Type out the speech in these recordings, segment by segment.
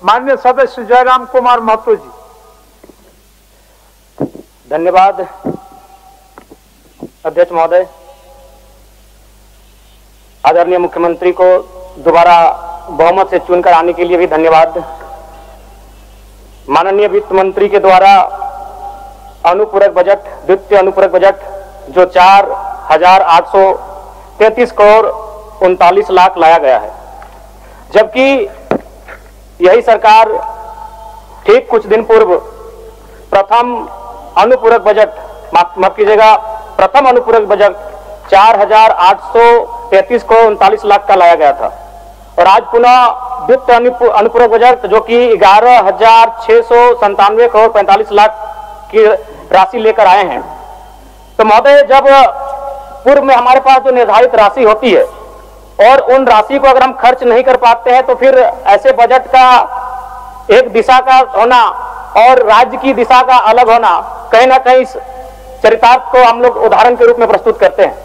माननीय सदस्य जयराम कुमार महतो जी। धन्यवाद अध्यक्ष महोदय। आदरणीय मुख्यमंत्री को दोबारा बहुमत से चुनकर आने के लिए भी धन्यवाद। माननीय वित्त मंत्री के द्वारा अनुपूरक बजट, द्वितीय अनुपूरक बजट जो 4,833 करोड़ 39 लाख लाया गया है, जबकि यही सरकार ठीक कुछ दिन पूर्व प्रथम अनुपूरक बजट, माफ कीजिएगा, प्रथम अनुपूरक बजट 4,833 करोड़ 39 लाख का लाया गया था, और आज पुनः द्वितीय अनुपूरक बजट जो कि 11,697 करोड़ 45 लाख की राशि लेकर आए हैं। तो महोदय, जब पूर्व में हमारे पास जो निर्धारित राशि होती है और उन राशि को अगर हम खर्च नहीं कर पाते हैं, तो फिर ऐसे बजट का एक दिशा का होना और राज्य की दिशा का अलग होना, कहीं ना कहीं चरितार्थ को हम लोग उदाहरण के रूप में प्रस्तुत करते हैं।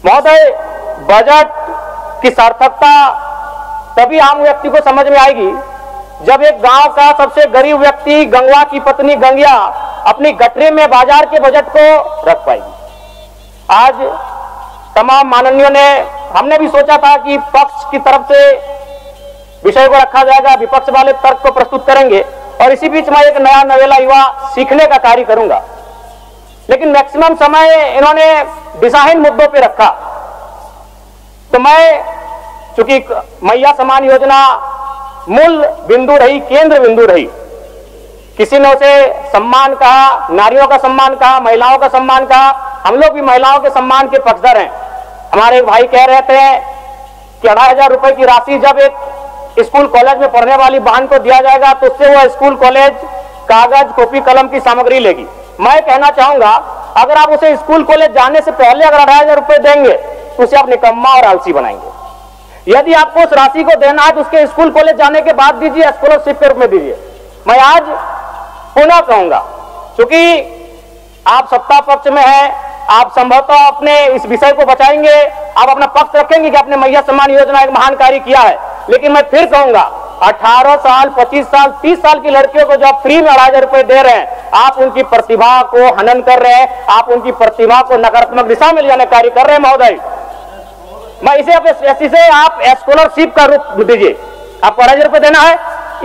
महोदय, बजट की सार्थकता तभी आम व्यक्ति को समझ में आएगी जब एक गांव का सबसे गरीब व्यक्ति, गंगवा की पत्नी गंगिया, अपनी गठरी में बाजार के बजट को रख पाएगी। आज तमाम माननीयों ने, हमने भी सोचा था कि पक्ष की तरफ से विषय को रखा जाएगा, विपक्ष वाले तर्क को प्रस्तुत करेंगे, और इसी बीच में एक नया नवेला युवा सीखने का कार्य करूंगा। लेकिन मैक्सिमम समय इन्होंने दिशाहीन मुद्दों पे रखा। तो मैं, चूंकि मैया सम्मान योजना मूल बिंदु रही, केंद्र बिंदु रही, किसी ने उसे सम्मान कहा, नारियों का सम्मान कहा, महिलाओं का सम्मान कहा, हम लोग भी महिलाओं के सम्मान के पक्षधर हैं। हमारे एक भाई कह रहे थे कि 2,500 रुपए की राशि जब एक स्कूल कॉलेज में पढ़ने वाली बहन को दिया जाएगा तो उससे वो स्कूल कॉलेज कागज, कॉपी, कलम की सामग्री लेगी। मैं कहना चाहूंगा, अगर आप उसे स्कूल कॉलेज जाने से पहले अगर 2,500 रुपए देंगे तो उसे आप निकम्मा और आलसी बनाएंगे। यदि आपको उस राशि को देना है तो उसके स्कूल कॉलेज जाने के बाद दीजिए, स्कॉलरशिप के रूप में दीजिए। मैं आज पुनः कहूंगा, क्योंकि आप सत्ता पक्ष में हैं, आप संभवतः अपने इस विषय को बचाएंगे, आप अपना पक्ष रखेंगे कि आपने मैया सम्मान योजना एक महान कार्य किया है। लेकिन मैं फिर कहूंगा, 18 साल, 25 साल, 30 साल की लड़कियों को जो आप फ्री में 2,500 रुपए दे रहे हैं, आप उनकी प्रतिभा को हनन कर रहे हैं, आप उनकी प्रतिभा को नकारात्मक दिशा में ले जाने कार्य कर रहे हैं। महोदय, मैं इसे आप स्कॉलरशिप का रूप दीजिए। आपको 2,500 रुपए देना है,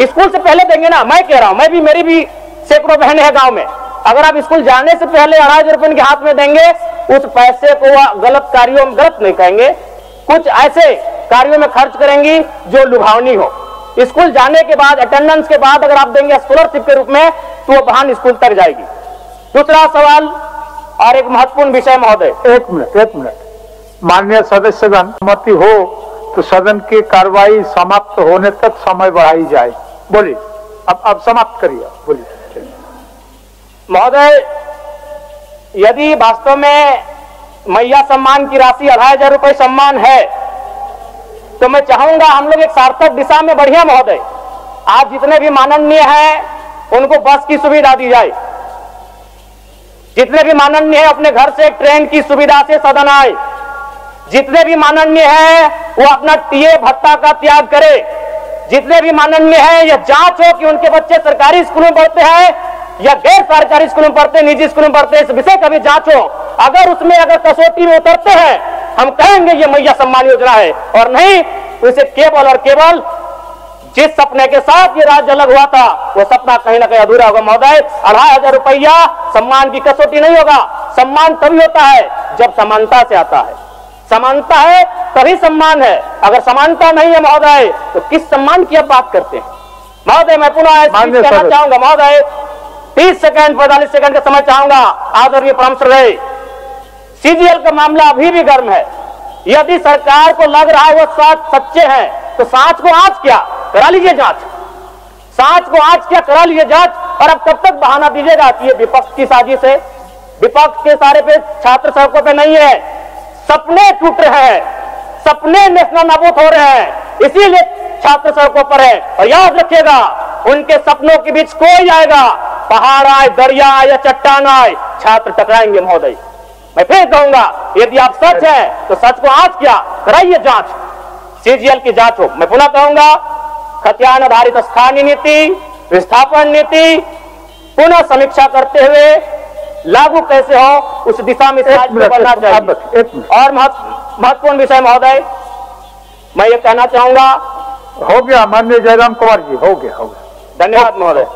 स्कूल से पहले देंगे ना। मैं कह रहा हूं, मेरी भी सैकड़ों बहनें हैं गांव में, अगर आप स्कूल जाने से पहले 2,500 रुपए उनके हाथ में देंगे, उस पैसे को वह गलत कार्यों में, गलत नहीं कहेंगे, कुछ ऐसे कार्यों में खर्च करेंगी जो लुभावनी हो। स्कूल जाने के बाद, अटेंडेंस के बाद अगर आप देंगे स्कॉलरशिप के रूप में, तो वो बहन स्कूल तक जाएगी। दूसरा सवाल और एक महत्वपूर्ण विषय महोदय। एक मिनट, माननीय सदस्यगण, सहमति हो तो सदन की कार्रवाई समाप्त होने तक समय बढ़ाई जाए। बोलिए, अब समाप्त करिए, बोलिए। महोदय, यदि वास्तव में मैया सम्मान की राशि 2,500 रुपए सम्मान है, तो मैं चाहूंगा हम लोग एक सार्थक दिशा में बढ़िया। महोदय, आज जितने भी माननीय हैं उनको बस की सुविधा दी जाए, जितने भी माननीय हैं अपने घर से ट्रेन की सुविधा से सदन आए, जितने भी माननीय हैं वो अपना टीए भत्ता का त्याग करे, जितने भी माननीय हैं यह जांच हो कि उनके बच्चे सरकारी स्कूलों में पढ़ते हैं या गैर सरकारी स्कूलों में पढ़ते, निजी स्कूलों में पढ़ते, इस विषय का भी जांच हो। अगर उसमें अगर कसौटी में उतरते हैं, हम कहेंगे ये मैया सम्मान योजना है, और नहीं तो इसे केवल और केवल जिस सपने के साथ ये राज्य अलग हुआ था वो सपना कहीं ना कहीं अधूरा होगा। महोदय, 2,500 रुपया सम्मान की कसौटी नहीं होगा। सम्मान तभी होता है जब समानता से आता है, समानता है तभी सम्मान है। अगर समानता नहीं है महोदय, तो किस सम्मान की आप बात करते हैं? महोदय, मैं पुनः कहना चाहूंगा, महोदय 30 सेकंड 45 सेकंड का समय चाहूंगा। आदरणीय परामर्श रहे, सीजीएल का मामला अभी भी गर्म है। यदि सरकार को लग रहा है वो सच्चे हैं, तो सांच को आंच क्या करा लीजिए जांच, सांच को आंच क्या करा लीजिए जांच। और अब कब तक बहाना दीजिएगा कि ये विपक्ष की साजिश है? विपक्ष के सारे पे छात्र सड़कों पे नहीं है, सपने टूट रहे हैं, सपने नेशनल नाबूद हो रहे हैं, इसीलिए छात्र सड़कों पर है। और याद रखिएगा, उनके सपनों के बीच कोई आएगा, पहाड़ आए, दरिया आए या चट्टान आए, छात्र टकराएंगे। महोदय, मैं फिर कहूंगा, यदि आप सच है तो सच को आंच क्या कराइए जांच, सीजीएल की जांच हो। मैं पुनः कहूंगा, खतियान आधारित स्थानीय नीति, विस्थापन नीति पुनः समीक्षा करते हुए लागू कैसे हो उस दिशा में बढ़ना चाहिए। और महत्वपूर्ण विषय महोदय, मैं ये कहना चाहूंगा। हो गया माननीय जयराम कुमार जी, हो गया। धन्यवाद महोदय।